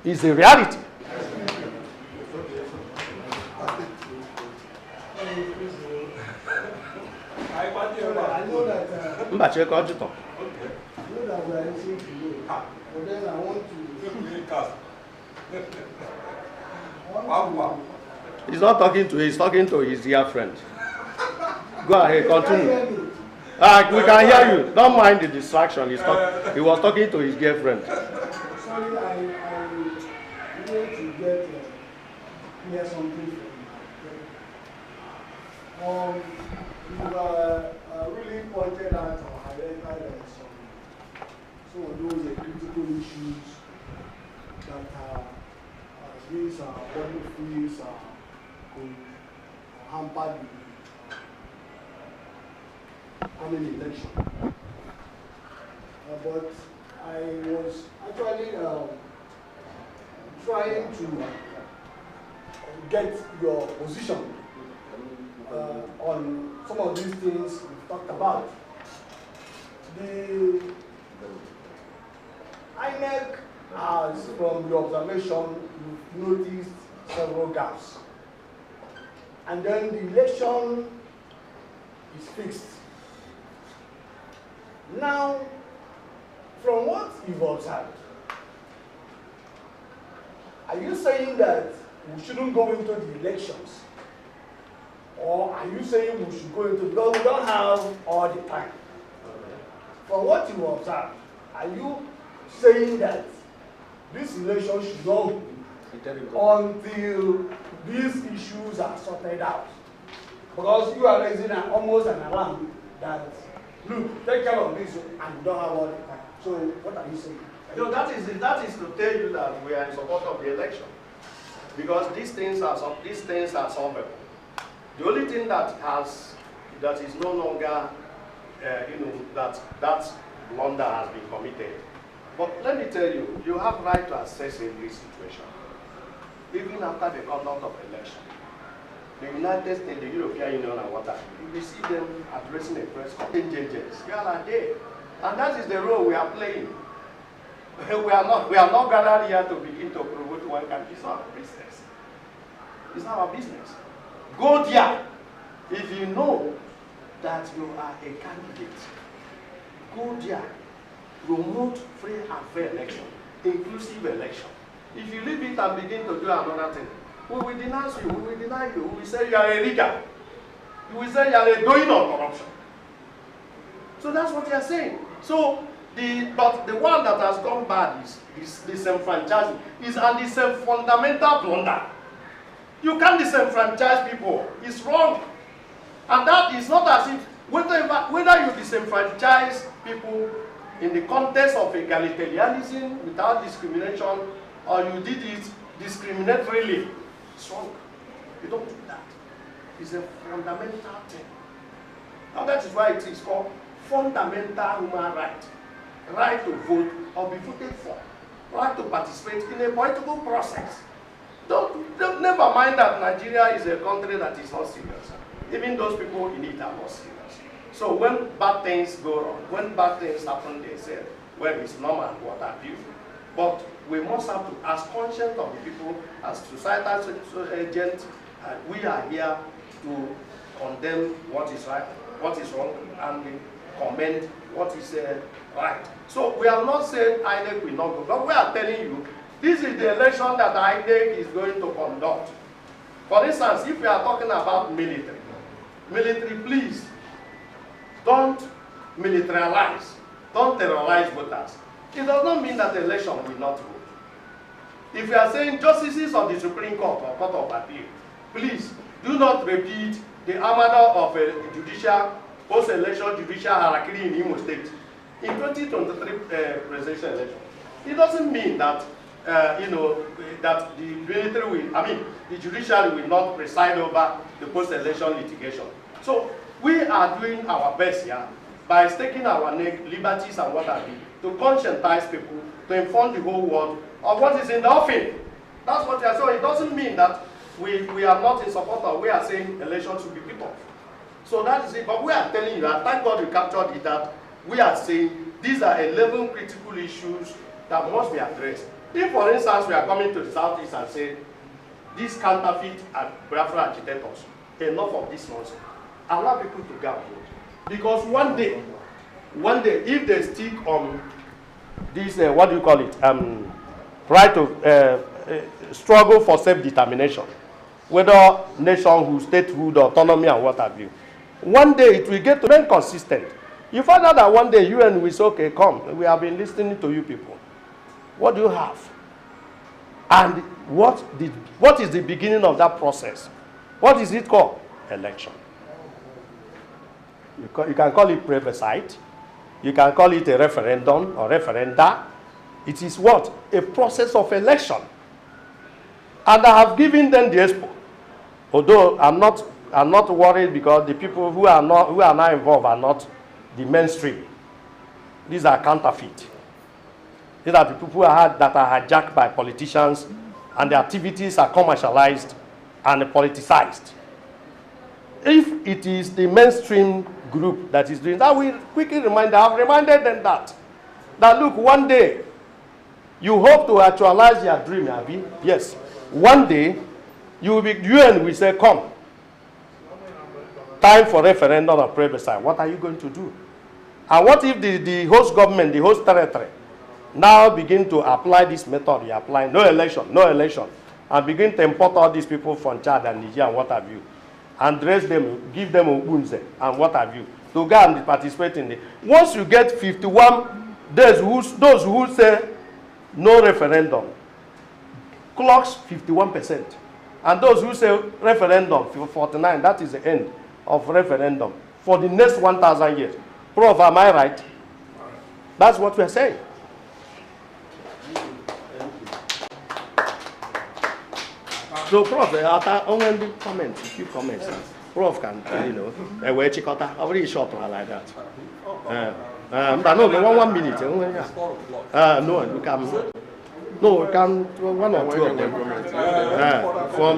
It's a reality. I know that we are listening to you, but then I want to. He's not talking to you, he's talking to his dear friend. Go ahead, continue. We can hear you. Don't mind the distraction. He was talking to his dear friend. Sorry, I need to get hear something from you. You really pointed out or highlighted some of those critical issues that these body freeze could hamper the coming election. But I was actually trying to get your position on some of these things we've talked about. The INEC has, from your observation, you've noticed several gaps. And then the election is fixed. Now, from what you've observed, are you saying that we shouldn't go into the elections? Or are you saying we should go into, because we don't have all the time? From what you observe, are you saying that this election should not until these issues are sorted out? Because you are raising almost an alarm that, look, take care of this and you don't have all the time. So what are you saying? No, that is to tell you that we are in support of the election. Because these things are solvable. The only thing that is no longer, that blunder has been committed. But let me tell you, you have right to assess every situation, even after the conduct of election. The United States, the European Union, and what have you, see them addressing a press conference. Njenje, girl are there, and that is the role we are playing. We are not gathered here to begin to promote one country. It's not our business. It's not our business. Go there. If you know that you are a candidate, go there. Promote free and fair election, inclusive election. If you leave it and begin to do another thing, we will denounce you, we will deny you, we will say you are a rigger. You will say you are a doing of corruption. So that's what you are saying. So but the one that has gone bad is disenfranchising, and it's a fundamental blunder. You can't disenfranchise people. It's wrong. And that is not as if, whether you disenfranchise people in the context of egalitarianism without discrimination, or you did it discriminatorily, it's wrong. You don't do that. It's a fundamental thing. Now that is why it is called fundamental human right. Right to vote or be voted for. Right to participate in a political process. Don't never mind that Nigeria is a country that is not serious. Even those people in it are not serious. So when bad things go wrong, when bad things happen, they say, well, it's normal, what have you. But we must have to, as conscience of the people, as societal agents, we are here to condemn what is right, what is wrong, and commend what is right. So we are not saying INEC will not go, but we are telling you, this is the election that INEC is going to conduct. For instance, if we are talking about military, please, don't militarize, don't terrorize voters. It does not mean that the election will not vote. If you are saying justices of the Supreme Court or Court of Appeal, please do not repeat the armada of a post-election judicial hierarchy in Imo State in 2023 presidential election. It doesn't mean that that the military will, the judiciary will not preside over the post-election litigation. So we are doing our best here by staking our liberties and what have you, to conscientize people, to inform the whole world of what is in the offing. That's what we are saying. It doesn't mean that we are not in support of, we are saying elections should be put off. So that is it. But we are telling you, and thank God you captured it, that we are saying these are 11 critical issues that must be addressed. If, for instance, we are coming to the Southeast and say, these counterfeit and Biafra agitators, enough of this nonsense, allow people to go and vote. Because one day, if they stick on this, what do you call it, right to struggle for self-determination, whether nationhood, statehood, autonomy, and what have you, one day it will get to remain consistent. You find out that one day UN will say, okay, come, we have been listening to you people. What do you have? And what is the beginning of that process? What is it called? Election. You can call it plebiscite. You can call it a referendum or referenda. It is what? A process of election. And I have given them the expo. Although I'm not worried because the people who are now involved are not the mainstream. These are counterfeit. These are the people that are hijacked by politicians, and the activities are commercialized and politicized. If it is the mainstream group that is doing that, we quickly I've reminded them that look, one day you hope to actualize your dream, Abi. Yes. One day UN will say, come, time for referendum or plebiscite. What are you going to do? And what if the host government, the host territory, now begin to apply this method? You apply no election, and begin to import all these people from Chad and Niger and what have you, and dress them, give them ubunze and what have you, to go and participate in it. Once you get 51 days, those who say no referendum, clocks 51%. And those who say referendum, 49, that is the end of referendum for the next 1,000 years. Prof, am I right? That's what we are saying. So, Prof, after only comments, a few comments, Prof can, we're very short like that. But no, 1 minute. No, we can. No, we can, one or two of them.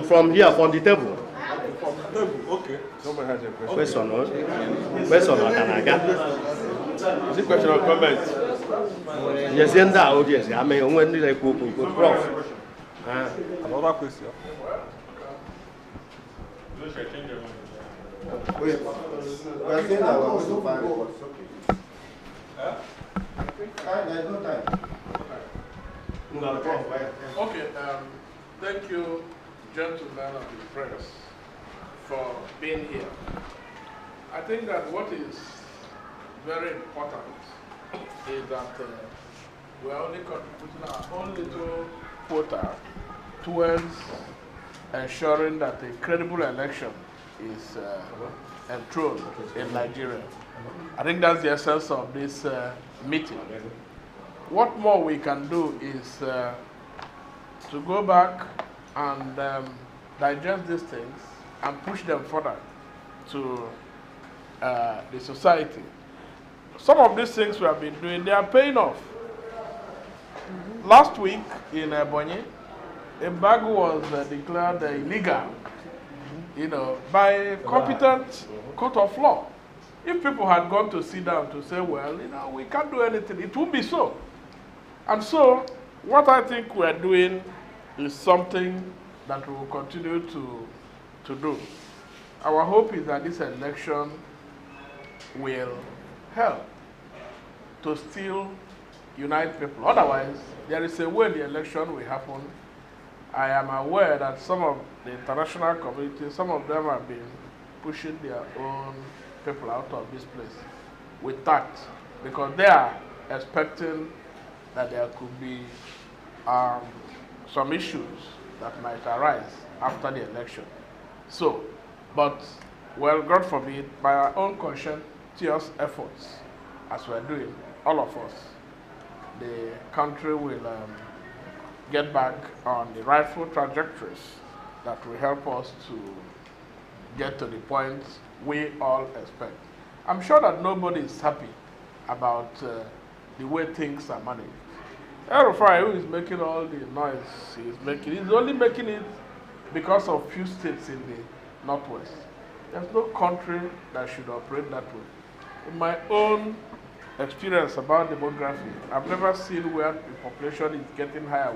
From here, from the table. Okay. Someone has a question. Question, Is it question or comment? Yes, yes. I mean, when did I go, Prof? Another question. Wait, we are saying that we're going to find reports. There's no time. Okay, thank you, gentlemen of the press, for being here. I think that what is very important is that we are only contributing our own little quota towards ensuring that a credible election is enthroned in Nigeria. I think that's the essence of this meeting. What more we can do is to go back and digest these things and push them further to the society. Some of these things we have been doing, they are paying off. Last week in Ebonyi, embargo was declared illegal, by a competent court of law. If people had gone to sit down to say, well, we can't do anything, it would be so. And so, what I think we're doing is something that we will continue to do. Our hope is that this election will help to still unite people. Otherwise, there is a way the election will happen. I am aware that some of the international community, some of them have been pushing their own people out of this place with tact, because they are expecting that there could be some issues that might arise after the election. So, but, well, God forbid, by our own conscientious efforts, as we're doing, all of us, the country will get back on the rightful trajectories that will help us to get to the point we all expect. I'm sure that nobody is happy about the way things are managed. El-Rufai, who is making all the noise he's only making it because of few states in the Northwest. There's no country that should operate that way. In my own experience about demography, I've never seen where the population is getting higher.